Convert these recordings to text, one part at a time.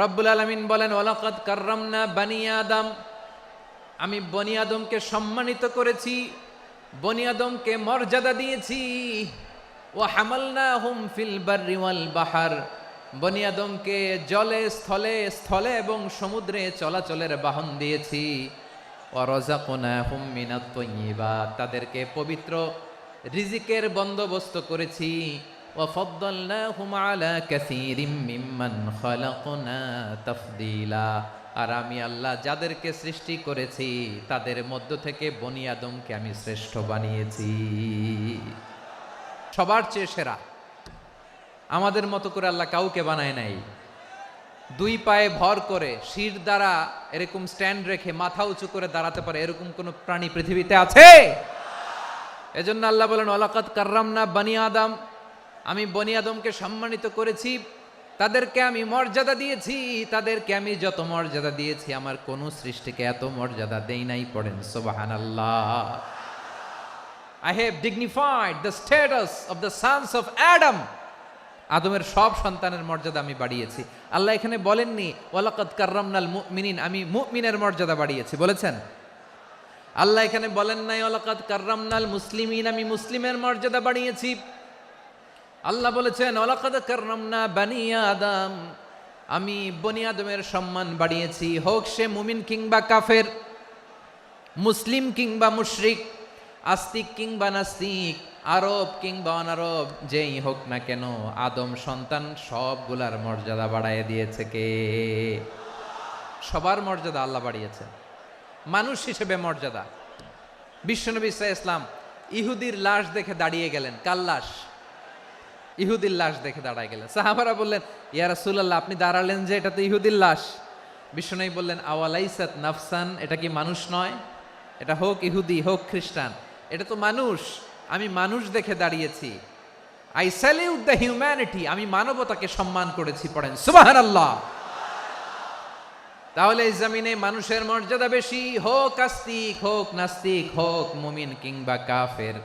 রব্বুল আলামিন বলেন, ওয়ালাকাদ কাররামনা বানি আদম, আমি বনি আদমকে সম্মানিত করেছি, বনি আদমকে মর্যাদা দিয়েছি। ওয়া হামালনাহুম ফিল বাররি ওয়াল বাহর, বনি আদমকে জলে স্থলে স্থলে এবং সমুদ্রে চলাচলের বাহন দিয়েছি। ওয়া রাযাকনাহুম মিনাত তাইয়্যিবাত, তাদেরকে পবিত্র রিজিকের বন্দোবস্ত করেছি। ওয়া ফাদ্দালনাহুম আলা কাসীরিম মিম্মান খালাকনা তাফদীলা, আর আমি আল্লাহ যাদেরকে সৃষ্টি করেছি তাদের মধ্য থেকে বনি আদমকে আমি শ্রেষ্ঠ বানিয়েছি, সবার চেয়ে সেরা। আমাদের মতো করে আল্লাহ কাউকে বানায় নাই। দুই পায়ে ভর করে শির দ্বারা এরকম স্ট্যান্ড রেখে মাথা উঁচু করে দাঁড়াতে পারে এরকম কোন প্রাণী পৃথিবীতে আছে? এজন্য আল্লাহ বলেন, ওয়ালাকাদ কাররামনা বানি আদম, আমি বনি আদমকে সম্মানিত করেছি, তাদেরকে আমি মর্যাদা দিয়েছি। তাদেরকে আমি যত মর্যাদা দিয়েছি আমার কোন সৃষ্টিকে এত মর্যাদা দেই নাই। পড়েন সুবহানাল্লাহ। I have dignified the status of the sons of Adam. আদমের সব সন্তানের মর্যাদা আমি বাড়িয়েছি। আল্লাহ এখানে বলেননি ওয়ালাকাদ কাররামনাল মুমিনিন, আমি মুমিনের মর্যাদা বাড়িয়েছি, বলেছেন? আল্লাহ এখানে বলেন নাই ওয়ালাকাদ কাররামনাল মুসলিমিন, আমি মুসলিমের মর্যাদা বাড়িয়েছি। আল্লাহ বলেছেন ওয়ালাকাদ কাররামনা বানি আদম, আমি বনি আদমের সম্মান বাড়িয়েছি। হোক সে মুমিন কিংবা কাফের, মুসলিম কিংবা মুশরিক, আস্তিক কিংবা নাস্তিক, আরব কিংবা অনারব, যেই হোক না কেন আদম সন্তান সবগুলার মর্যাদা বাড়ায় দিয়েছে কে? সবার মর্যাদা আল্লাহ বাড়িয়েছে। মানুষ হিসেবে মর্যাদা, বিশ্বনবী সাল্লাল্লাহু আলাইহি ওয়াসাল্লাম ইহুদির লাশ দেখে দাঁড়িয়ে গেলেন। কার লাশ? ইহুদির লাশ দেখে দাঁড়ায় গেলেন। সাহাবারা বললেন, ইয়া রাসূলুল্লাহ, আপনি দাঁড়ালেন যে, এটা তো ইহুদির লাশ। বিশ্বনবী বললেন, আওয়ালাইসাত নাফসান, এটা কি মানুষ নয়? এটা হোক ইহুদি হোক খ্রিস্টান, এটা তো মানুষ। আমি মানুষ দেখে দাঁড়িয়েছি। আই স্যালিউট দ্য হিউম্যানিটি, আমি মানবতাকে সম্মান করেছি। পড়েন সুবহানাল্লাহ। তাহলে এই জমিনে মানুষের মর্যাদা বেশি, হোক আস্তিক হোক নাস্তিক, হোক মুমিন কিংবা কাফের।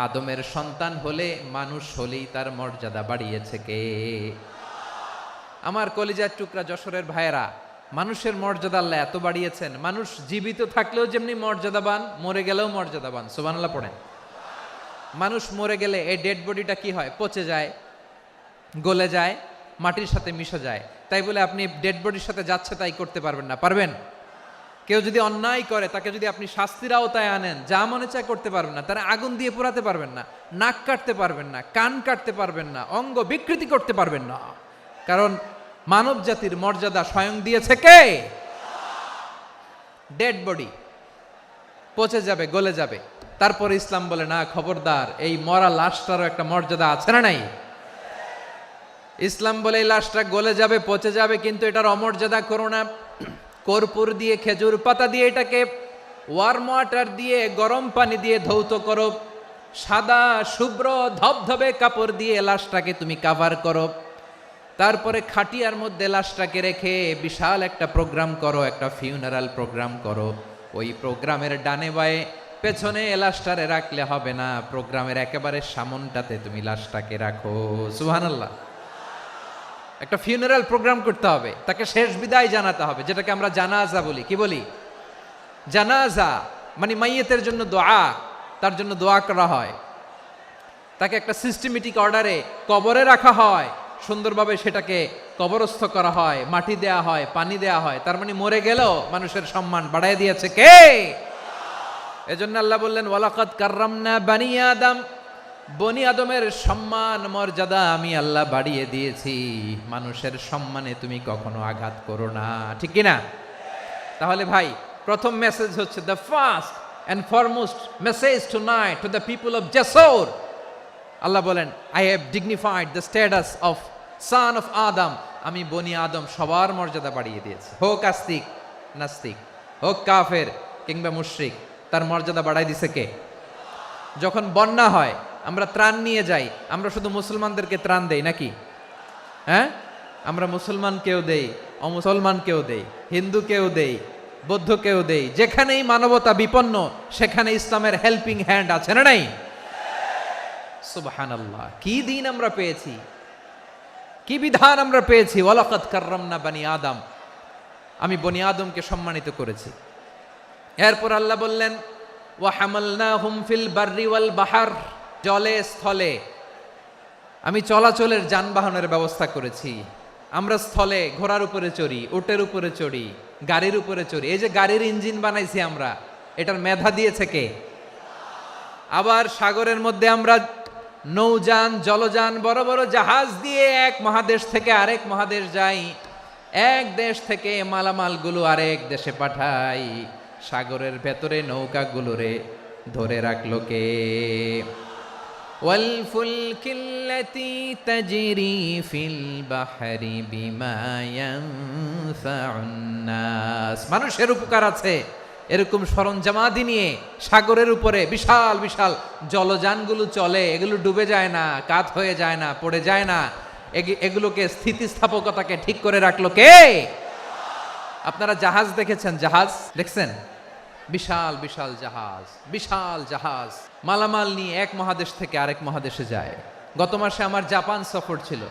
আদমের সন্তান হলে, মানুষ হলেই তার মর্যাদা বাড়িয়েছে কে? আমার কলিজার টুকরা যশোরের ভাইয়েরা, মানুষের মর্যাদা আল্লাহ এত বাড়িয়েছেন, মানুষ জীবিত থাকলেও যেমনি মর্যাদাবান, মরে গেলেও মর্যাদাবান। সুবহানাল্লাহ পড়েন। মানুষ মরে গেলে এই ডেড বডিটা কি হয়? পচে যায়, গলে যায়, মাটির সাথে মিশে যায়। তাই বলে আপনি ডেড বডির সাথে যাচ্ছে তাই করতে পারবেন না। পারবেন? কেউ যদি অন্যায় করে তাকে যদি আপনি শাস্তির আওতায় আনেন, যা মনে চায় করতে পারবেন না। তারা আগুন দিয়ে পোড়াতে পারবেন না, নাক কাটতে পারবেন না, কান কাটতে পারবেন না, অঙ্গ বিকৃতি করতে পারবেন না। কারণ মানব জাতির মর্যাদা স্বয়ং দিয়েছে কে? ডেড বডি পচে যাবে, গলে যাবে। তারপরে ইসলাম বলে, না খবরদার, এই মরা লাশটারও একটা মর্যাদা আছে না নাই? ইসলাম বলে এই লাশটা গলে যাবে, পচে যাবে, কিন্তু এটার অমর্যাদা করো না। কর্পূর দিয়ে, খেজুর পাতা দিয়ে, এটাকে ওয়ার্ম ওয়াটার দিয়ে, গরম পানি দিয়ে ধৌত করো। সাদা শুভ্র ধবধবে কাপড় দিয়ে লাশটাকে তুমি কাভার করো। তারপরে খাটিয়ার মধ্যে লাশটাকে রেখে বিশাল একটা প্রোগ্রাম করো, একটা ফিউনারাল প্রোগ্রাম করো। ওই প্রোগ্রামের ডানে বায়ে পেছনে লাশটারে রাখলে হবে না, প্রোগ্রামের একেবারে সামনটাতে তুমি লাশটাকে রাখো। সুবহানাল্লাহ। একটা ফিউনারাল প্রোগ্রাম করতে হবে, তাকে শেষ বিদায় জানাতে হবে, যেটাকে আমরা জানাজা বলি। কি বলি? জানাজা মানে মাইয়েতের জন্য দোয়া, তার জন্য দোয়া করা হয়। তাকে একটা সিস্টেমেটিক অর্ডারে কবরে রাখা হয়, সুন্দরভাবে সেটাকে কবরস্থ করা হয়, মাটি দেয়া হয়, পানি দেয়া হয়। তার মানে মরে গেলেও মানুষের সম্মান বাড়ায় দিয়েছে কে? এজন্য আল্লাহ বললেন, ওয়ালাকাদ কাররামনা বানি আদম, বনি আদমের সম্মান মর্যাদা আমি আল্লাহ বাড়িয়ে দিয়েছি। মানুষের সম্মানে তুমি কখনো আঘাত করো না, ঠিক কিনা? তাহলে ভাই, প্রথম মেসেজ হচ্ছে, the first and foremost message tonight to the people of Jessore. Allah বলেন, I have dignified the status of son of Adam, আমি বনি আদম সবার মর্যাদা বাড়িয়ে দিয়েছি। হোক আস্তিক নাস্তিক, হোক কাফের কিংবা মুশরিক, তার মর্যাদা বাড়াই দিছে কে? যখন বন্যা হয় আমরা ত্রাণ নিয়ে যাই, আমরা শুধু মুসলমানদেরকে ত্রাণ দেই নাকি? হ্যাঁ, আমরা মুসলমানকেও দেই, অমুসলমানকেও দেই, হিন্দুকেও দেই, বৌদ্ধকেও দেই। যেখানেই মানবতা বিপন্ন সেখানে ইসলামের হেল্পিং হ্যান্ড আছে না নাই? সুবহানাল্লাহ। কি দিন আমরা পেয়েছি! কি বিধান আমরা পেয়েছি, ওয়ালাকাদ কাররামনা বানি আদম, আমি বনি আদমকে সম্মানিত করেছি। এরপর আল্লাহ বললেন ওয়া হামালনাহুম ফিল বাররি ওয়াল বাহর, জলে স্থলে আমি চলাচলের যানবাহনের ব্যবস্থা করেছি। আমরা স্থলে ঘোড়ার উপরে চড়ি, উটের উপরে চড়ি, গাড়ির উপরে চড়ি। এই যে গাড়ির ইঞ্জিন বানাইছি আমরা, এটার মেধা দিয়েছে কে? আবার সাগরের মধ্যে আমরা নৌযান, জলযান, বড় বড় জাহাজ দিয়ে এক মহাদেশ থেকে আরেক মহাদেশ যাই, এক দেশ থেকে মালামালগুলো আরেক দেশে পাঠাই। সাগরের ভেতরে নৌকাগুলোরে ধরে রাখলো কে? ওয়াল ফুলকিল্লাতি তাজরি ফিল বাহরি বিমা ইয়ানফাউন নাস, মানুষের উপকার আছে এরকম সরঞ্জামাদি নিয়ে সাগরের উপরে বিশাল বিশাল জলযানগুলো চলে। এগুলো ডুবে যায় না, কাত হয়ে যায় না, পড়ে যায় না। এগুলোকে স্থিতিস্থাপকতাকে ঠিক করে রাখলো কে? আপনারা জাহাজ দেখেছেন? জাহাজ দেখছেন? বিশাল বিশাল জাহাজ, বিশাল জাহাজ মালামাল নিয়ে এক মহাদেশ থেকে আরেক মহাদেশে যায়। গত মাসে আমার জাপান সফর ছিল।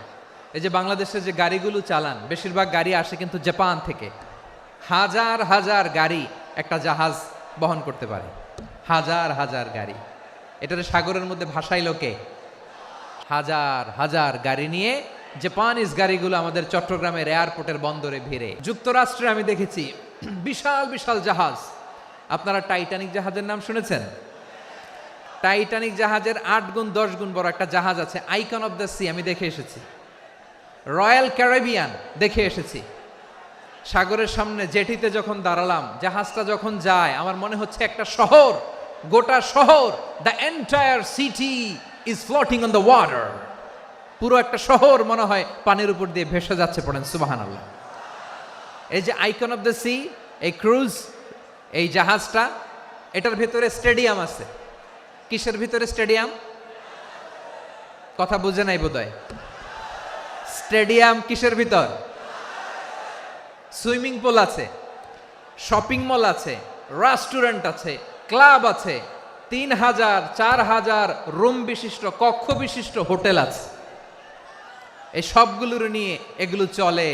এই যে বাংলাদেশে যে গাড়িগুলো চালান, বেশিরভাগ গাড়ি আসে কিন্তু জাপান থেকে। হাজার হাজার গাড়ি একটা জাহাজ বহন করতে পারে, হাজার হাজার গাড়ি। এটার সাগরের মধ্যে ভাসাইলো কে? হাজার হাজার গাড়ি নিয়ে জাপানিজ গাড়িগুলো আমাদের চট্টগ্রামের এয়ারপোর্টের বন্দরে ভিড়ে। যুক্তরাষ্ট্রে আমি দেখেছি বিশাল বিশাল জাহাজ। আপনারা টাইটানিক জাহাজের নাম শুনেছেন? টাইটানিক জাহাজের 8 গুণ 10 গুণ বড় একটা জাহাজ আছে, আইকন অফ দ্য সি, আমি দেখে এসেছি। রয়্যাল ক্যারিবিয়ান দেখে এসেছি। সাগরের সামনে জেটিতে যখন দাঁড়ালাম, জাহাজটা যখন যায়, আমার মনে হচ্ছে একটা শহর, গোটা শহর, the entire city is floating on the water. পুরো একটা শহর মনে হয় পানির উপর দিয়ে ভেসে যাচ্ছে। পড়েন সুবহানাল্লাহ। এই যে আইকন অফ দ্য সি, এই ক্রুজ, এই জাহাজটা, এটার ভিতরে স্টেডিয়াম আছে। কিসের ভিতরে স্টেডিয়াম? কথা বুঝে নাই বোধহয়। স্টেডিয়াম কিসের ভিতর? সুইমিং পুল আছে, শপিং মল আছে, রেস্টুরেন্ট আছে, ক্লাব আছে, 3000 4000 রুম বিশিষ্ট, কক্ষ বিশিষ্ট হোটেল আছে। এই সবগুলোর নিয়ে এগুলো চলে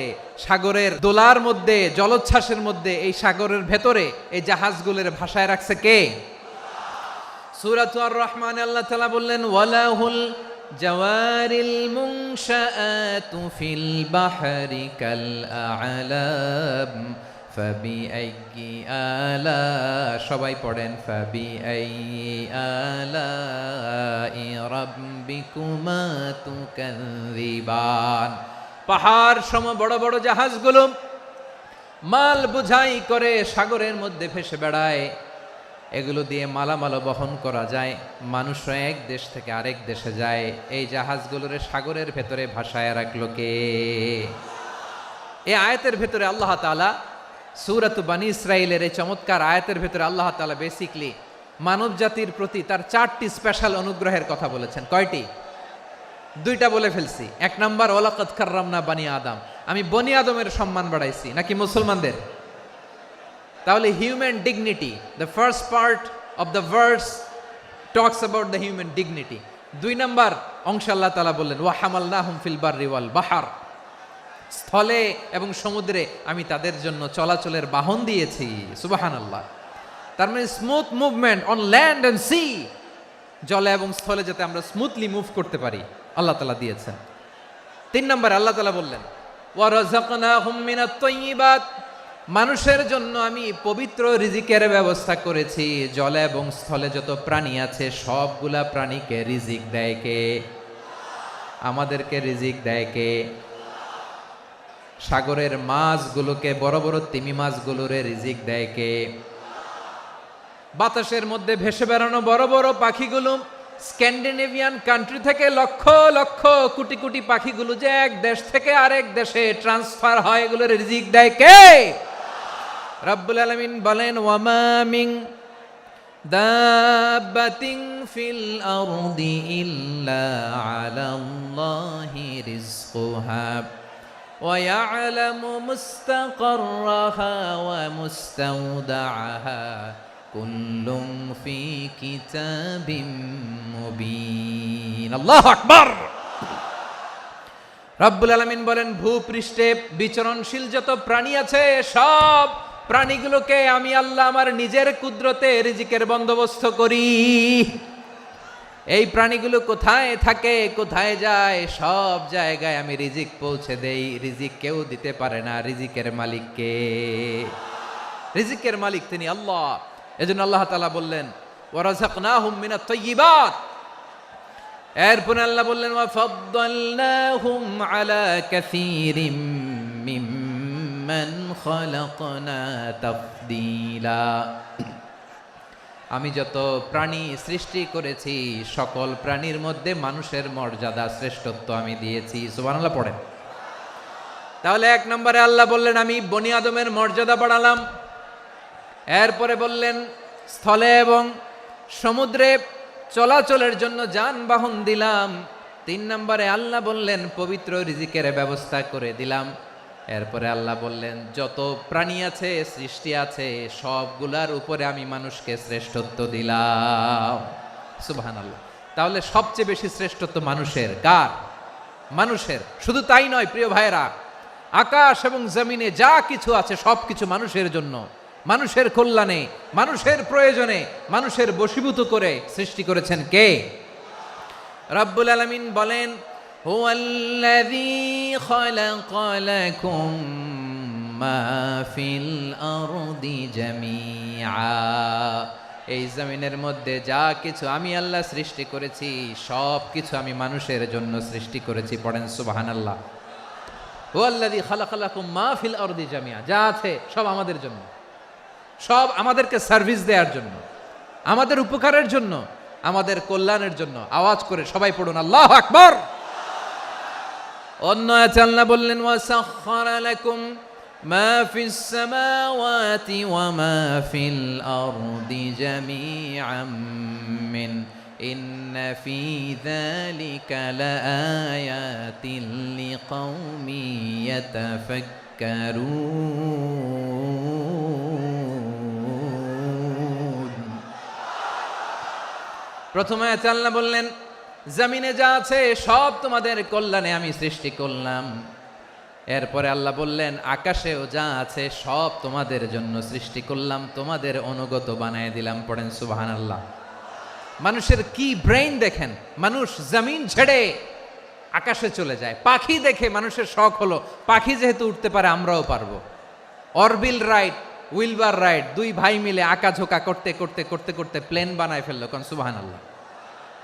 সাগরের দোলার মধ্যে, জলোচ্ছ্বাসের মধ্যে। এই সাগরের ভেতরে এই জাহাজগুলোর ভাষায় রাখছে কে? সূরাতুর আর রহমানে আল্লাহ তাআলা বললেন ওয়ালাহুল জাওয়ারিল মুনশাআতু ফিল বাহরি কাল আ'লাম ফাবিআইয়ি আলা, সবাই পড়েন ফাবিআইয়ি আলাই রাব্বিকুমা তুকাযিবান। পাহাড় সম বড় বড় জাহাজগুলো মাল বোঝাই করে সাগরের মধ্যে ভেসে বেড়ায়। এগুলো দিয়ে মালামাল বহন করা যায়, মানুষরা এক দেশ থেকে আরেক দেশে যায়। এই জাহাজগুলোর সাগরের ভেতরে ভাসায় রাখলো কে? এই আয়াতের ভেতরে আল্লাহ তাআলা সূরাত বানী ইসরাঈলের এই চমৎকার আয়াতের ভেতরে আল্লাহ তাআলা বেসিক্যালি মানব জাতির প্রতি তার 4টি স্পেশাল অনুগ্রহের কথা বলেছেন। কয়টি? 2টা বলে ফেলছি। 1 নাম্বার ওয়ালাকাদ কাররামনা বানি আদম, আমি বনি আদমের সম্মান বাড়াইছি। নাকি মুসলমানদের? তাহলে human dignity, the first part of the verse talks about the human dignity. 2 number অংশ আল্লাহ তাআলা বললেন ওয়া হামালনাহুম ফিল বাররি ওয়াল বাহর, স্থলে এবং সমুদ্রে আমি তাদের জন্য চলাচলের বাহন দিয়েছি। সুবহানাল্লাহ। তার মানে smooth movement on land and sea, জলে এবং স্থলে যাতে আমরা স্মুথলি মুভ করতে পারি আল্লাহ তাআলা দিয়েছেন। 3 নম্বরে আল্লাহ তাআলা বললেন ওয়া রাযাকনাহুম মিনাত তাইয়্যিবাত, মানুষের জন্য আমি পবিত্র রিজিকের ব্যবস্থা করেছি। জলে এবং স্থলে যত প্রাণী আছে সবগুলা প্রাণীকে রিজিক দেয় কে? আমাদেরকে রিজিক দেয় কে? সাগরের মাছগুলোকে, বড় বড় তিমি মাছগুলোরে রিজিক দেয় কে? বাতাসের মধ্যে ভেসে বেড়ানো বড় বড় পাখিগুলো, স্ক্যান্ডিনেভিয়ান কান্ট্রি থেকে লক্ষ লক্ষ কোটি কোটি পাখিগুলো যে এক দেশ থেকে আরেক দেশে ট্রান্সফার হয়, এগুলোর রিজিক দেয় কে? রব্বুল আলামিন বলেন ওয়ামা মিন দাব্বাতিন ফিল আরদি ইল্লা আলাল্লাহি রিজকুহা ওয়া ইয়ালামু মুস্তাকাররাহা ওয়া মুস্তাওদাআহা কুল্লুম ফি কিতাবিম মুবিন। আল্লাহু আকবার। রব্বুল আলামিন বলেন, ভূপৃষ্ঠে বিচরণশীল যত প্রাণী আছে সব প্রাণীগুলোকে আমি আল্লাহ আমার নিজের কুদরতে রিজিকের বন্দোবস্ত করি। এই প্রাণীগুলো কোথায় থাকে, কোথায় যায়, সব জায়গায় আমি রিজিক পৌঁছে দেই। রিজিক কেউ দিতে পারে না, রিজিকের মালিক কে? রিজিকের মালিক তিনি আল্লাহ। এজন্য আল্লাহ তাআলা বললেন, ওয়ারাযাকনাহুম মিনাত তাইয়্যিবাত। এরপর আল্লাহ বললেন, ওয়াফাদ্দালনাহুম আলা কাসীরিম মিম্মান খালাকনা তাফদীলা। আমি যত প্রাণী সৃষ্টি করেছি সকল প্রাণীর মধ্যে মানুষের মর্যাদা শ্রেষ্ঠত্ব আমি দিয়েছি। সুবহানাল্লাহ পড়েন। তাহলে এক নম্বরে আল্লাহ বললেন আমি বনি আদমের মর্যাদা বাড়ালাম। এরপরে বললেন স্থলে এবং সমুদ্রে চলাচলের জন্য যানবাহন দিলাম। 3 নম্বরে আল্লাহ বললেন পবিত্র রিজিকের ব্যবস্থা করে দিলাম। এরপরে আল্লাহ বললেন যত প্রাণী আছে, সৃষ্টি আছে, সবগুলার উপরে আমি মানুষকে শ্রেষ্ঠত্ব দিলাম। সুবহানাল্লাহ। তাহলে সবচেয়ে বেশি শ্রেষ্ঠত্ব মানুষের। কার? মানুষের। শুধু তাই নয় প্রিয় ভাইরা, আকাশ এবং জমিনে যা কিছু আছে সবকিছু মানুষের জন্য, মানুষের কল্যাণে, মানুষের প্রয়োজনে, মানুষের বশীভূত করে সৃষ্টি করেছেন কে? রব্বুল আলামিন বলেন, হুয়াল্লাযী খালাকা লাকুম মা ফিল আরদি জামিআ। এই জমিনের মধ্যে যা কিছু আমি আল্লাহ সৃষ্টি করেছি সব কিছু আমি মানুষের জন্য সৃষ্টি করেছি। পড়েন সুবহানাল্লাহ। হুয়াল্লাযী খালাকা লাকুম মা ফিল আরদি জামিআ। যা আছে সব আমাদের জন্য, সব আমাদেরকে সার্ভিস দেওয়ার জন্য, আমাদের উপকারের জন্য, আমাদের কল্যাণের জন্য। আওয়াজ করে সবাই পড়ুন আল্লাহু আকবার। অন্য আয়াতে আল্লাহ বললেন, ওয়াসাখখারা লাকুম মা ফিস সামাওয়াতি ওয়া মা ফিল আরদি জামিআম মিন ইন্না ফি যালিকা লাআয়াতিন লিকাউমিন ইয়াতাফাক্কারুন। প্রথমে আয়াতে আল্লাহ বললেন জমিনে যা আছে সব তোমাদের কল্যাণে আমি সৃষ্টি করলাম। এরপরে আল্লাহ বললেন আকাশেও যা আছে সব তোমাদের জন্য সৃষ্টি করলাম, তোমাদের অনুগত বানায় দিলাম। পড়েন সুবহানাল্লাহ। মানুষের কি ব্রেইন দেখেন, মানুষ জমিন ছেড়ে আকাশে চলে যায়। পাখি দেখে মানুষের শখ হলো পাখি যেহেতু উঠতে পারে আমরাও পারবো। অরবিল রাইট, উইলবার রাইট, 2 ভাই মিলে আঁকাঝোঁকা করতে করতে করতে করতে প্লেন বানায় ফেললো। কোন সুবহানাল্লাহ।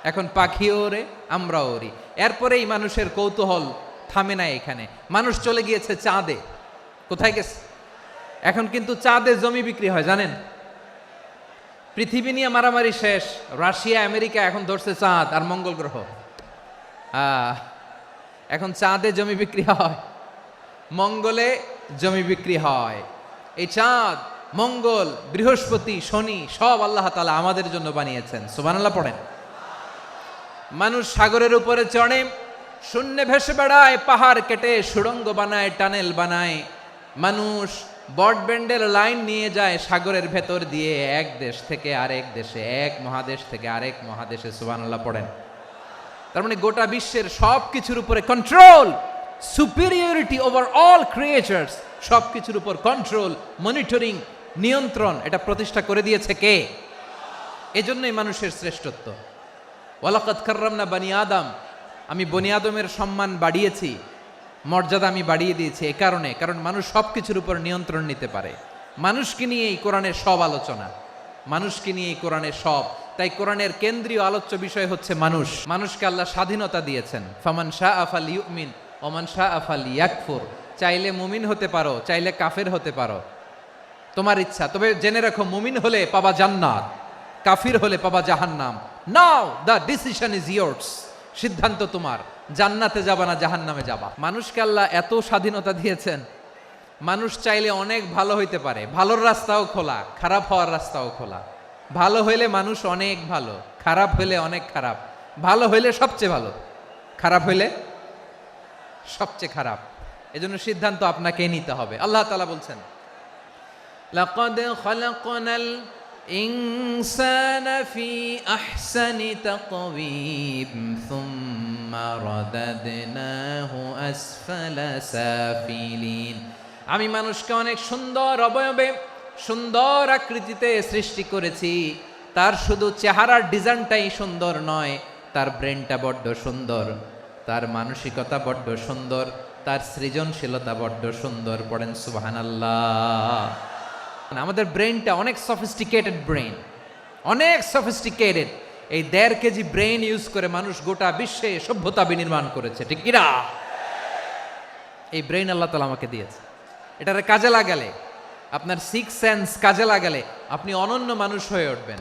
এখন পাখিও ওরে, আমরাও ওরি। এরপরেই মানুষের কৌতূহল থামে না এখানে। মানুষ চলে গিয়েছে চাঁদে। কোথায় গেছে? এখন কিন্তু চাঁদে জমি বিক্রি হয় জানেন। পৃথিবী নিয়ে মারামারি শেষ। রাশিয়া আমেরিকা এখন ধরছে চাঁদ আর মঙ্গল গ্রহ। এখন চাঁদে জমি বিক্রি হয়, মঙ্গলে জমি বিক্রি হয়। এই চাঁদ, মঙ্গল, বৃহস্পতি, শনি সব আল্লাহ তাআলা আমাদের জন্য বানিয়েছেন। সুবহানাল্লাহ পড়েন। মানুষ সাগরের উপরে চড়ে, শূন্যে ভেসে বেড়ায়, পাহাড় কেটে সুড়ঙ্গ বানায়, টানেল বানায়। মানুষ ব্রডব্যান্ডের লাইন নিয়ে যায় সাগরের ভেতর দিয়ে, এক দেশ থেকে আরেক দেশে, এক মহাদেশ থেকে আরেক মহাদেশে। সুবহানাল্লাহ পড়েন। তার মানে গোটা বিশ্বের সব কিছুর উপরে control, superiority over all creatures, সব কিছুর উপর কন্ট্রোল, মনিটরিং, নিয়ন্ত্রণ, এটা প্রতিষ্ঠা করে দিয়েছে কে? এজন্যই মানুষের শ্রেষ্ঠত্ব। ওয়ালাকাদ কাররামনা বানি আদম। আমি বনি আদমের সম্মান বাড়িয়েছি, মর্যাদা আমি বাড়িয়ে দিয়েছি এই কারণে, কারণ মানুষ সব কিছুর উপর নিয়ন্ত্রণ নিতে পারে। মানুষকে নিয়ে এই কোরআনের সব আলোচনা, মানুষকে নিয়ে এই কোরআনের সব। তাই কোরআনের কেন্দ্রীয় আলোচ্য বিষয় হচ্ছে মানুষ। মানুষকে আল্লাহ স্বাধীনতা দিয়েছেন। ফামান শাআ ফালইউমিন ওয়া মান শাআ ফালইয়াকফুর। চাইলে মুমিন হতে পারো, চাইলে কাফের হতে পারো, তোমার ইচ্ছা। তবে জেনে রাখো মুমিন হলে পাবা জান্নাত, কাফির হলে পাবা জাহান্নাম। নাও দ্য ডিসিশন ইজ ইয়ার্স। সিদ্ধান্ত তোমার, জান্নাতে যাবা না জাহান্নামে যাবা। মানুষকে আল্লাহ এত স্বাধীনতা দিয়েছেন, মানুষ চাইলে অনেক ভালো হইতে পারে। ভালোর রাস্তাও খোলা, খারাপ হওয়ার রাস্তাও খোলা। ভালো হইলে মানুষ অনেক ভালো, খারাপ হইলে অনেক খারাপ। ভালো হইলে সবচেয়ে ভালো, খারাপ হইলে সবচেয়ে খারাপ। এজন্য সিদ্ধান্ত আপনাকে নিতে হবে। আল্লাহ তাআলা বলছেন, লাকাদ খালাকনাল ইনসানা ফি আহসানি তাকওয়িম সুম্মা সুম্মা রাদাদনাহু আসফালা সাফিলিন। আমি মানুষকে অনেক সুন্দর অবয়বে, সুন্দর আকৃতিতে সৃষ্টি করেছি। তার শুধু চেহারার ডিজাইনটাই সুন্দর নয়, তার ব্রেনটা বড্ড সুন্দর, তার মানসিকতা বড্ড সুন্দর, তার সৃজনশীলতা বড্ড সুন্দর। পড়েন সুবহানাল্লাহ। আমাদের ব্রেনটা অনেক সফিস্টিকেটেড ব্রেন, অনেক সফিস্টিকেটেড। এই 1.5 কেজি ব্রেন ইউজ করে মানুষ গোটা বিশ্বে সভ্যতা বিনির্মাণ করেছে, ঠিক কিনা? এই ব্রেন আল্লাহ তাআলা আমাকে দিয়েছে। এটারে কাজে লাগালে, আপনার 6 সেন্স কাজে লাগালে আপনি অনন্য মানুষ হয়ে উঠবেন,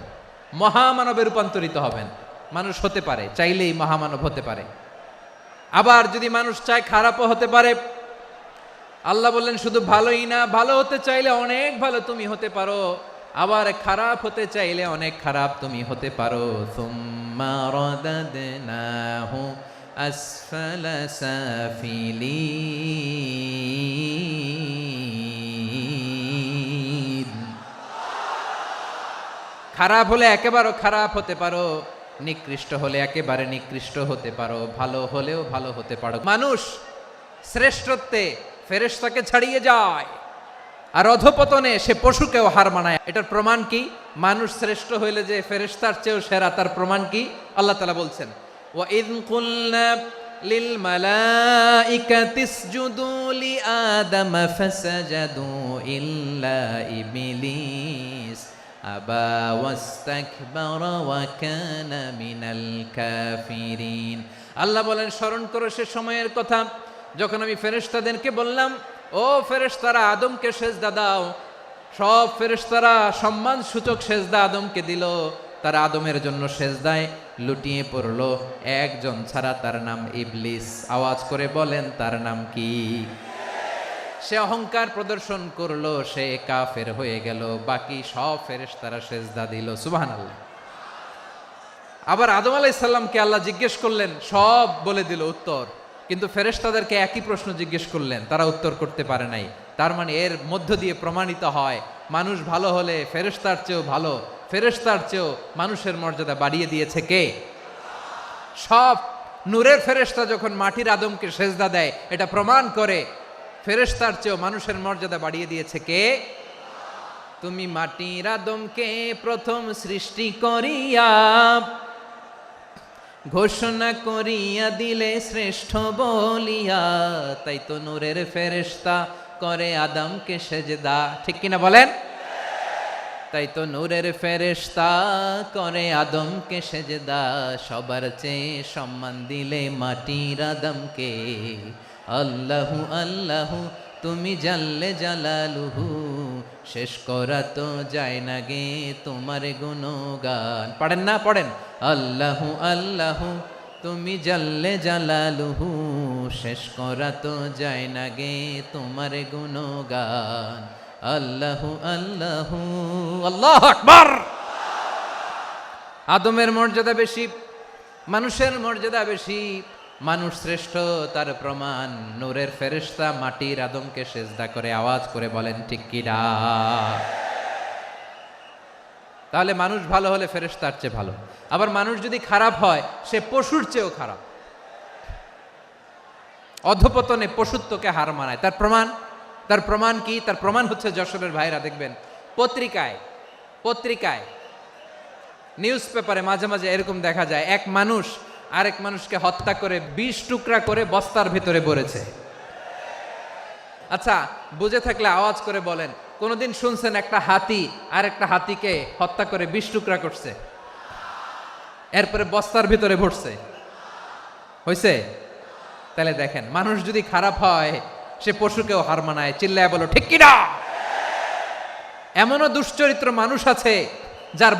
মহামানবে রূপান্তরিত হবেন। মানুষ হতে পারে, চাইলেই মহামানব হতে পারে। আবার যদি মানুষ চায় খারাপও হতে পারে। আল্লাহ বললেন শুধু ভালোই না, ভালো হতে চাইলে অনেক ভালো তুমি হতে পারো, আবার খারাপ হতে চাইলে অনেক খারাপ তুমি হতে পারো। সুম্মা রাদাদনাহু আসফালা সাফিলিন। খারাপ হলে একেবারে খারাপ হতে পারো, নিকৃষ্ট হলে একেবারে নিকৃষ্ট হতে পারো, ভালো হলেও ভালো হতে পারো। মানুষ শ্রেষ্ঠত্বে ফেরেশতাকে ছাড়িয়ে যায়, আর অধপতনে সে পশুকেও হার মানায়। এটার প্রমাণ কি? মানুষ শ্রেষ্ঠ হইলে যে ফেরেশতার চেয়েও সেরা, তার প্রমাণ কি? আল্লাহ তাআলা বলছেন, ওয়া ইয কুলনা লিল মালাইকাতি ইসজুদু লি আদম ফাসাজাদু ইল্লা ইবলিস আবা ওয়াস্তাকবারা ওয়া কানা মিনাল কাফিরিন। আল্লাহ বলেন, স্মরণ করো সে সময়ের কথা যখন আমি ফেরেশতাদেরকে বললাম, ও ফেরেশতারা আদমকে সেজদা দাও। সব ফেরেশতারা সম্মান সূচক সেজদা আদমকে দিল। তারা আদমের জন্য সেজদায় লুটিয়ে পড়ল, একজন ছাড়া, তার নাম ইবলিস। আওয়াজ করে বলেন, তার নাম কি? সে অহংকার প্রদর্শন করলো, সে কাফের হয়ে গেল। বাকি সব ফেরেশতারা সেজদা দিল। সুবহানাল্লাহ। আবার আদম আলাইহিস সালামকে আল্লাহ জিজ্ঞেস করলেন, সব বলে দিল উত্তর, কিন্তু ফেরেশতাদেরকে একই প্রশ্ন জিজ্ঞেস করলেন, তারা উত্তর করতে পারে নাই। তার মানে এর মধ্য দিয়ে প্রমাণিত হয়, মানুষ ভালো হলে ফেরেশতার চেয়েও ভালো, ফেরেশতার চেয়েও মানুষের মর্যাদা বাড়িয়ে দিয়েছে কে? সব নূরের ফেরেশতা যখন মাটির আদমকে সেজদা দেয়, এটা প্রমাণ করে ফেরেশতার চেয়েও মানুষের মর্যাদা বাড়িয়ে দিয়েছে কে? তুমি মাটির আদমকে প্রথম সৃষ্টি করিয়া ঘোষণা করিয়া দিলে শ্রেষ্ঠ বলিয়া, তাই তো নূরের ফেরেশতা করে আদমকে সেজদা, ঠিক কিনা বলেন? তাই তো নূরের ফেরেশতা করে আদমকে সেজদা, সবার চেয়ে সম্মান দিলে মাটির আদমকে। আল্লাহু আল্লাহু তুমি জাল্লে জালালুহু, শেষ করা তো যায় না গে তোমার গুণগান। পড়েন না? পড়েন। আল্লাহু আল্লাহু তুমি জাল্লে জালালুহু, শেষ করা তো যায় না গে তোমার গুণগান। আল্লাহু আল্লাহু আল্লাহু আকবার। আদমের মর্যাদা বেশি, মানুষের মর্যাদা বেশি। মানুষ শ্রেষ্ঠ, তার প্রমাণ নূরের ফেরেশতা মাটির আদমকে সেজদা করে। আওয়াজ করে বলেন ঠিক কিনা? তাহলে মানুষ ভালো হলে ফেরেশতার চেয়ে ভালো। আবার মানুষ যদি খারাপ হয়, সে পশুর চেয়েও খারাপ। অধপতনে পশুত্বকে হার মানায়। তার প্রমাণ? তার প্রমাণ কি? তার প্রমাণ হচ্ছে, যশোরের ভাইরা দেখবেন পত্রিকায় নিউজ পেপারে মাঝে মাঝে এরকম দেখা যায়, এক মানুষ আরেক মানুষকে হত্যা করে 20 টুকরা করে বস্তার ভিতরে ভরেছে। আচ্ছা, বুঝে থাকলে আওয়াজ করে বলেন, কোনদিন শুনছেন একটা হাতি আর একটা হাতিকে হত্যা করে 20 টুকরা করছে, এরপরে বস্তার ভিতরে ভরছে? হয়েছে? তাহলে দেখেন, মানুষ যদি খারাপ হয় সে পশুকেও হার মানায়। চিল্লায় বলো ঠিক কিনা? এমনও দুশ্চরিত্র মানুষ আছে যার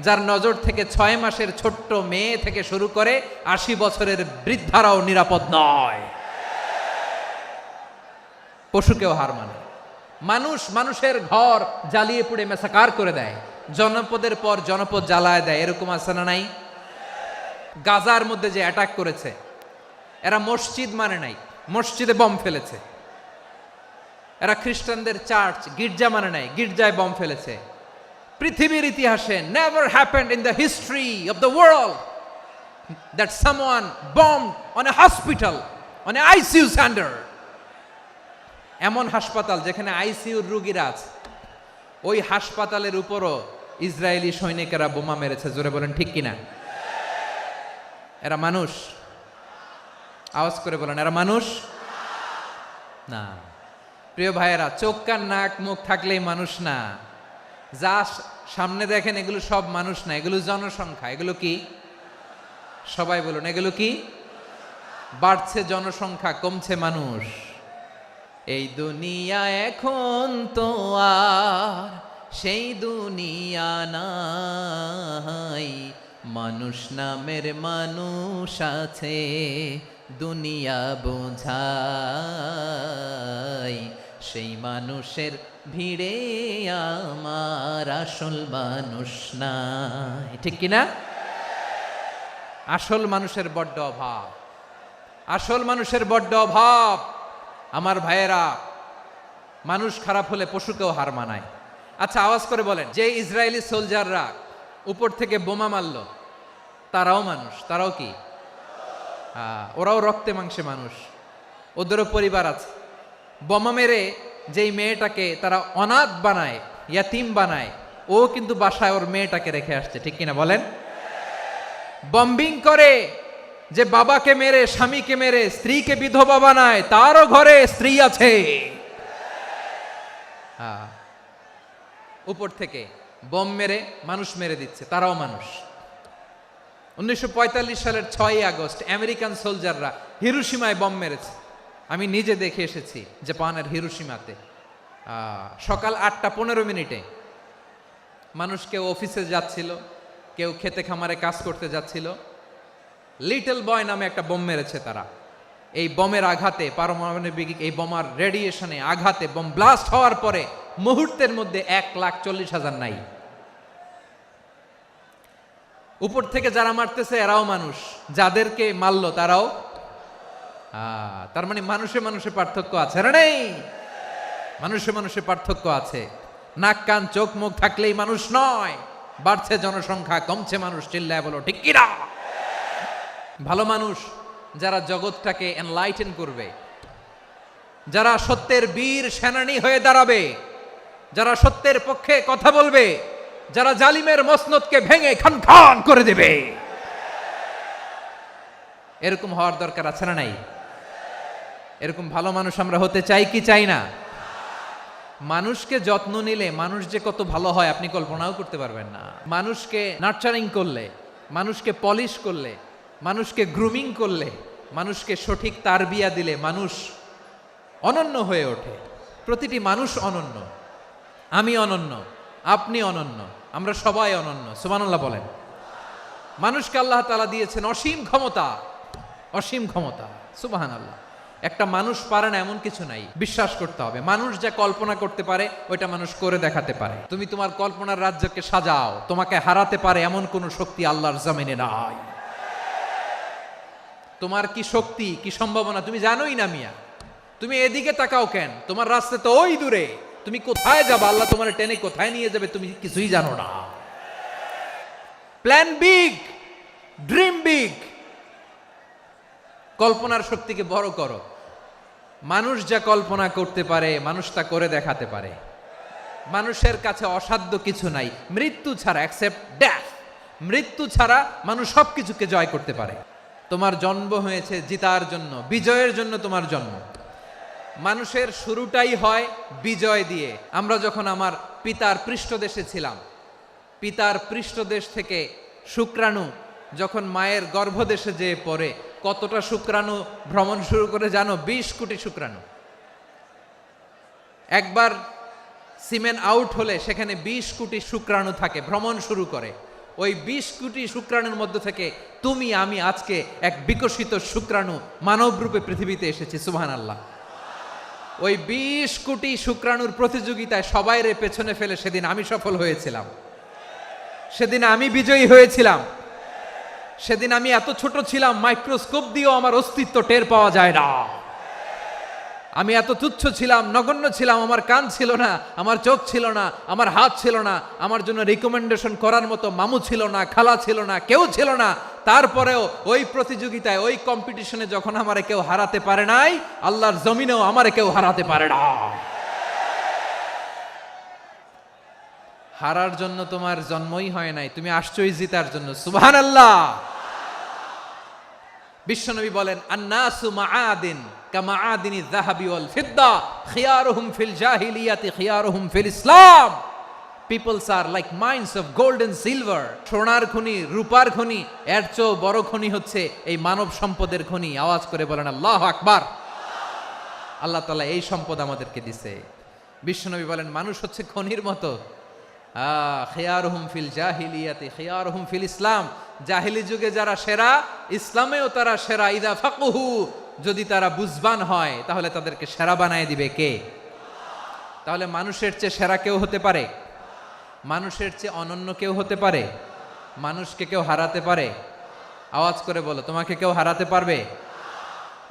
যার নজর থেকে 6 মাসের ছোট্ট মেয়ে থেকে শুরু করে 80 বছরের বৃদ্ধারাও নিরাপদ নয়। পশুকেও হার মানে। মানুষের ঘর জ্বালিয়ে পুড়ে মেসাকার করে দেয়, জনপদের পর জনপদ জ্বালায় দেয়। এরকম আছে না নাই? গাজার মধ্যে যে অ্যাটাক করেছে, এরা মসজিদ মানে নাই, মসজিদে বম ফেলেছে। এরা খ্রিস্টানদের চার্চ, গির্জা মানে নাই, গির্জায় বম ফেলেছে। পৃথিবীর ইতিহাসে never happened in the history of the world that someone bombed on a hospital, on a ICU center. এমন হাসপাতাল যেখানে আইসিইউর রোগীরা আছে, ওই হাসপাতালের উপরও ইসরায়েলি সৈনিকেরা বোমা মেরেছে। জোরে বলেন ঠিক কিনা? এরা মানুষ? আওয়াজ করে বলেন, এরা মানুষ না। প্রিয় ভাইয়েরা, চোখ কান নাক মুখ থাকলেই মানুষ না। যা সামনে দেখেন এগুলো সব মানুষ না, এগুলো জনসংখ্যা। এগুলো কি? সবাই বলুন, এগুলো কি? বাড়ছে জনসংখ্যা, কমছে মানুষ। এই দুনিয়া এখন তো আর সেই দুনিয়া নাই, মানুষ নামের মানুষ আছে দুনিয়া বোঝাই, সেই মানুষের ভিড়ে আমার আসল মানুষ নাই। ঠিক কিনা? আসল মানুষের বড্ড অভাব, আসল মানুষের বড্ড অভাব। আমার ভাইয়েরা, মানুষ খারাপ হলে পশুকেও হার মানায়। আচ্ছা, আওয়াজ করে বলেন, যে ইসরায়েলি সোলজাররা উপর থেকে বোমা মারল তারাও মানুষ? তারাও কি? ওরাও রক্তে মাংসে মানুষ, ওদেরও পরিবার আছে। বোমা মেরে যেই মেয়েটাকে তারা অনাথ বানায়, ইয়াতিম বানায়, ও কিন্তু বাসায় ওর মেয়েটাকে রেখে আসছে। ঠিক কিনা বলেন? বম্বিং করে যে বাবাকে মেরে, স্বামীকে মেরে স্ত্রীকে বিধবা বানায়, তারও ঘরে স্ত্রী আছে। উপর থেকে বোম মেরে মানুষ মেরে দিচ্ছে, তারাও মানুষ। 1945 সালের 6 আগস্ট আমেরিকান সোলজাররা হিরোশিমায় বোম মেরেছে। আমি নিজে দেখে এসেছি জাপানের হিরোশিমাতে। সকাল 8:15 মানুষ কেউ অফিসে যাচ্ছিল, কেউ খেতে খামারে কাজ করতে যাচ্ছিল। লিটল বয় নামে একটা বোম মেরেছে তারা। এই বোমের আঘাতে, পারমাণবিক এই বোমার রেডিয়েশনে আঘাতে, বোম ব্লাস্ট হওয়ার পরে মুহূর্তের মধ্যে 1,40,000 নাই। উপর থেকে যারা মারতেছে এরাও মানুষ, যাদেরকে মারলো তারাও। তার মানে মানুষে মানুষে পার্থক্য আছে না? নেই? মানুষে মানুষে পার্থক্য আছে। নাক কান চোখ মুখ থাকলেই মানুষ নয়। বাড়ছে জনসংখ্যা, কমছে মানুষ। চিল্লায় বলো ঠিক কিনা? ভালো মানুষ যারা জগৎটাকে এনলাইটেন করবে, যারা সত্যের বীর সেনানী হয়ে দাঁড়াবে, যারা সত্যের পক্ষে কথা বলবে, যারা জালিমের মসনদকে ভেঙে খান খান করে দেবে, এরকম হওয়ার দরকার আছে না নাই? এরকম ভালো মানুষ আমরা হতে চাই কি চাই না? মানুষকে যত্ন নিলে মানুষ যে কত ভালো হয় আপনি কল্পনাও করতে পারবেন না। মানুষকে নার্চারিং করলে, মানুষকে পলিশ করলে, মানুষকে গ্রুমিং করলে, মানুষকে সঠিক তারবিয়া দিলে মানুষ অনন্য হয়ে ওঠে। প্রতিটি মানুষ অনন্য। আমি অনন্য, আপনি অনন্য, আমরা সবাই অনন্য। সুবহানাল্লাহ বলেন। মানুষকে আল্লাহ তাআলা দিয়েছেন অসীম ক্ষমতা, অসীম ক্ষমতা। সুবহানাল্লাহ। একটা মানুষ পারে না এমন কিছু নাই, বিশ্বাস করতে হবে। মানুষ যা কল্পনা করতে পারে ওইটা মানুষ করে দেখাতে পারে। তুমি তোমার কল্পনার রাজ্যকে সাজাও, তোমাকে হারাতে পারে এমন কোন শক্তি আল্লাহর জমিনে নাই। তোমার কি শক্তি, কি সম্ভাবনা তুমি জানোই না মিয়া। তুমি এদিকে তাকাও কেন? তোমার রাস্তা তো ওই দূরে। তুমি কোথায় যাবে, আল্লাহ তোমার টেনে কোথায় নিয়ে যাবে তুমি কিছুই জানো না। Plan big, dream big. কল্পনার শক্তিকে বড় করো। মানুষ যা কল্পনা করতে পারে মানুষ তা করে দেখাতে পারে। মানুষের কাছে অসাধ্য কিছু নাই মৃত্যু ছাড়া, এক্সেপ্ট ডেথ। মৃত্যু ছাড়া মানুষ সবকিছুকে জয় করতে পারে। তোমার জন্ম হয়েছে জিতার জন্য, বিজয়ের জন্য তোমার জন্ম। মানুষের শুরুটাই হয় বিজয় দিয়ে। আমরা যখন আমার পিতার পৃষ্ঠদেশে ছিলাম, পিতার পৃষ্ঠদেশ থেকে শুক্রাণু যখন মায়ের গর্ভদেশে যেয়ে পড়ে, কতটা শুক্রাণু ভ্রমণ শুরু করে জানো? 20 কোটি শুক্রাণু। একবার সিমেন আউট হলে সেখানে 20 কোটি শুক্রাণু থাকে, ভ্রমণ শুরু করে। ওই 20 কোটি শুক্রাণুর মধ্যে থেকে তুমি আমি আজকে এক বিকশিত শুক্রাণু মানব রূপে পৃথিবীতে এসেছি। সুবহানাল্লাহ। ওই 20 কোটি শুক্রাণুর প্রতিযোগিতায় সবাইরে পেছনে ফেলে সেদিন আমি সফল হয়েছিলাম, সেদিন আমি বিজয়ী হয়েছিলাম। সেদিন আমি এত ছোট ছিলাম মাইক্রোস্কোপ দিয়েও আমার অস্তিত্ব টের পাওয়া যায় না। আমি এত তুচ্ছ ছিলাম, নগণ্য ছিলাম। আমার কান ছিল না, আমার চোখ ছিল না, আমার হাত ছিল না, আমার জন্য রিকমেন্ডেশন করার মতো মামু ছিল না, খালা ছিল না, কেউ ছিল না। তারপরেও ওই প্রতিযোগিতায়, ওই কম্পিটিশনে যখন আমারে কেউ হারাতে পারে নাই, আল্লাহর জমিনেও আমারে কেউ হারাতে পারে না। হারার জন্য তোমার জন্মই হয় নাই, তুমি আসছোই জিতার জন্য। সুবহানাল্লাহ। বিশ্বনবী বলেন, আন্নাসু মাআদিন কামাআদিনি যাহাবি ওয়াল ফিদ্দা খিয়ারুহুম ফিল জাহিলিয়াতি খিয়ারুহুম ফিল ইসলাম। Peoples are like mines of gold and silver. সোনার খনি, রূপার খনি, এর চেয়েও বড় খনি হচ্ছে এই মানব সম্পদের খনি। আওয়াজ করে বলেন আল্লাহু আকবার। আল্লাহ তাআলা এই সম্পদ আমাদেরকে দিয়েছে। বিশ্বনবী বলেন, মানুষ হচ্ছে খনির মতো। খিয়ারুহুম ফিল জাহিলিয়াতি খিয়ারুহুম ফিল ইসলাম। জাহিলি যুগে যারা সেরা, ইসলামেও তারা সেরা। ইদা ফাকুহু, যদি তারা বুঝবান হয় তাহলে তাদেরকে সেরা বানায় দিবে কে? তাহলে মানুষের চেয়ে সেরা কেউ হতে পারে? মানুষের চেয়ে অনন্য কেউ হতে পারে? মানুষকে কেউ হারাতে পারে? আওয়াজ করে বলো, তোমাকে কেউ হারাতে পারবে?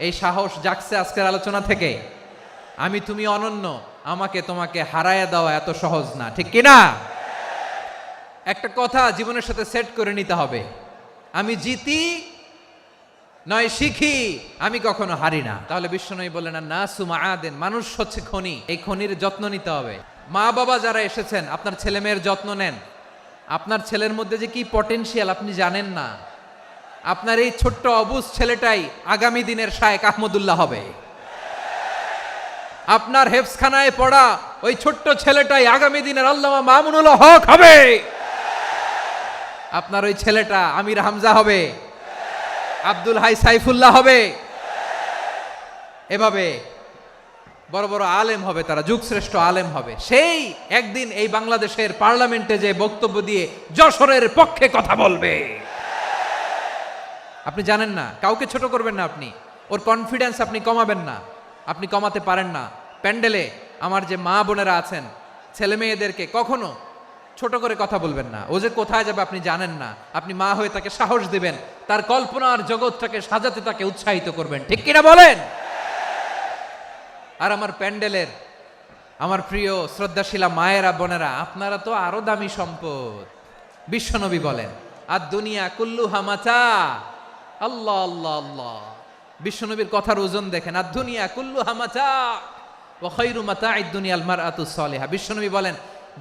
এই সাহস জাগছে আজকের আলোচনা থেকে। আমি তুমি অনন্য, আমাকে তোমাকে হারায়া দেওয়া এত সহজ না, ঠিক কিনা? একটা কথা জীবনের সাথে সেট করে নিতে হবে, আমি জিতি নয় শিখি, আমি কখনো হারি না। তাহলে বিশ্বনবী বললেন, নাসু মাআদিন, মানুষ হচ্ছে খনি, এই খনির যত্ন নিতে হবে। মা বাবা যারা এসেছেন, আপনার ছেলে মেয়ের যত্ন নেন। আপনার ছেলের মধ্যে যে কি পটেনশিয়াল আপনি জানেন না। আপনার এই ছোট্ট অবুজ ছেলেটাই আগামী দিনের শায়েখ আহমদুল্লাহ হবে। আপনার হেফজখানায় পড়া ওই ছোট্ট ছেলেটাই আগামী দিনের আল্লামা মামুনুল হক হবে। আপনার ওই ছেলেটা আমির হামজা হবে, আব্দুল হাই সাইফুল্লাহ হবে। এভাবে বড় বড় আলেম হবে, তারা যুগশ্রেষ্ঠ আলেম হবে। সেই একদিন এই বাংলাদেশের পার্লামেন্টে যে বক্তব্য দিয়ে যশোরের পক্ষে কথা বলবে। আপনি জানেন না, কাউকে ছোট করবেন না, আপনি ওর কনফিডেন্স আপনি কমাবেন না, আপনি কমাতে পারেন না। প্যান্ডেলে আমার যে মা বোনেরা আছেন, ছেলে মেয়েদেরকে কখনো ছোট করে কথা বলবেন না। ও যে কোথায় যাবে আপনি জানেন না, আপনি মা হয়ে তাকে সাহস দিবেন, তার কল্পনার জগৎটাকে সাজাতে তাকে উৎসাহিত করবেন, ঠিক কিনা বলেন? আর আমার প্যান্ডেলের আমার প্রিয় শ্রদ্ধাশীলা মায়েরা বোনেরা, আপনারা তো আরো দামি সম্পদ। বিশ্বনবী বলেন, আর দুনিয়া কুল্লুহা মাতা। আল্লাহ আল্লাহ আল্লাহ। বিশ্বনবীর কথার ওজন দেখেন, আর দুনিয়া কুল্লুহা মাতা ওয়া খায়রু মাতা'আদ দুনিয়াল মারআতুস সালিহা। বিশ্বনবী বলেন,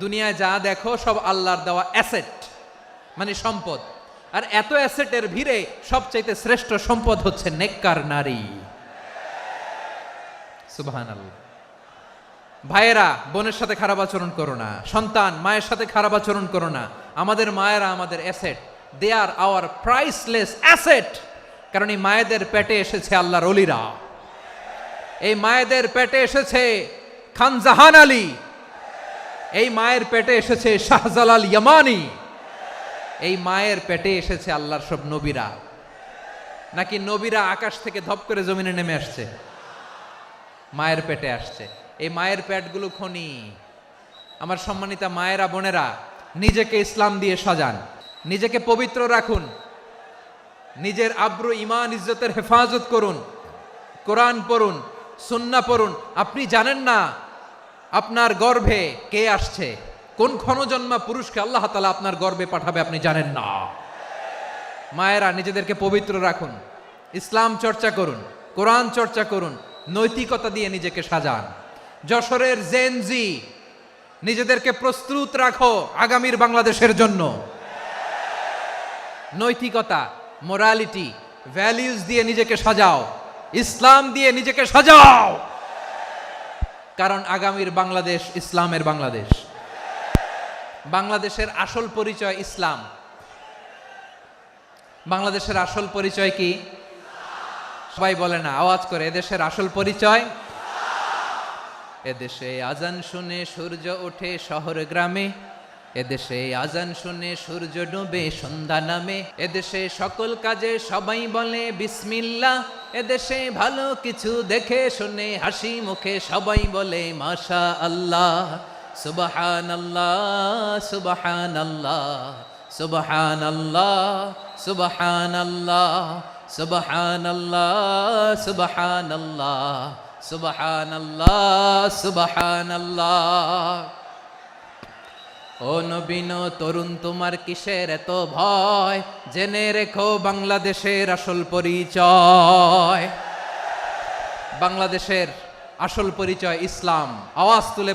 দুনিয়ায় যা দেখো সব আল্লাহর দেওয়া অ্যাসেট, মানে সম্পদ। আর এত অ্যাসেটের ভিড়ে সবচাইতে শ্রেষ্ঠ সম্পদ হচ্ছে নেককার নারী। সুবহানাল্লাহ। ভাইয়েরা বোনের সাথে খারাপ আচরণ করো না, সন্তান মায়ের সাথে খারাপ আচরণ করো না। আমাদের মায়েরা আমাদের asset, they are our priceless asset. কারণ এই মায়েদের পেটে এসেছে আল্লাহর ওলিরা, এই মায়েদের পেটে এসেছে খান জাহান আলী, এই মায়ের পেটে এসেছে শাহজালাল ইয়ামানি, এই মায়ের পেটে এসেছে আল্লাহর সব নবীরা। নাকি নবীরা আকাশ থেকে ধপ করে জমিনে নেমে আসছে? মায়ের পেটে আসছে। এই মায়ের পেটগুলো খনি। আমার সম্মানিতা মায়েরা বোনেরা, নিজেকে ইসলাম দিয়ে সাজান, নিজেকে পবিত্র রাখুন, নিজের আব্রু ইমান ইজ্জতের হেফাজত করুন, কোরআন পড়ুন, সুন্নাহ পড়ুন। আপনি জানেন না আপনার গর্ভে কে আসছে, কোন ক্ষণজন্মা পুরুষকে আল্লাহ তাআলা আপনার গর্ভে পাঠাবে, আপনি জানেন না। মায়েরা নিজেদেরকে পবিত্র রাখুন, ইসলাম চর্চা করুন, কোরআন চর্চা করুন, নৈতিকতা দিয়ে নিজেকে সাজান। যশোরের জেনজি, নিজেদেরকে প্রস্তুত রাখো আগামীর বাংলাদেশের জন্য। নৈতিকতা, মোরালিটি, ভ্যালিউজ দিয়ে নিজেকে সাজাও, ইসলাম দিয়ে নিজেকে সাজাও। কারণ আগামীর বাংলাদেশ ইসলামের বাংলাদেশ। বাংলাদেশের আসল পরিচয় ইসলাম। বাংলাদেশের আসল পরিচয় কি? সবাই বলে না, আওয়াজ করে, এদেশের আসল পরিচয়। এদেশে আজান শুনে সূর্য ওঠে শহর গ্রামে, এদেশে আজান শুনে সূর্য ডুবে সন্ধ্যা নামে, এদেশে সকল কাজে সবাই বলে বিসমিল্লাহ, এদেশে ভালো কিছু দেখে শুনে হাসি মুখে সবাই বলে মাশা আল্লাহ। সুবহানাল্লাহ সুবহানাল্লাহ সুবহানাল্লাহ সুবহানাল্লাহ সুবহানাল্লাহ সুবহানাল্লাহ সুবহানাল্লাহ সুবহানাল্লাহ। ও নবীন তরুণ তোমার কিসের এত ভয়, জেনে রেখো বাংলাদেশের আসল পরিচয়। বাংলাদেশের আসল পরিচয় ইসলাম। আওয়াজ তুলে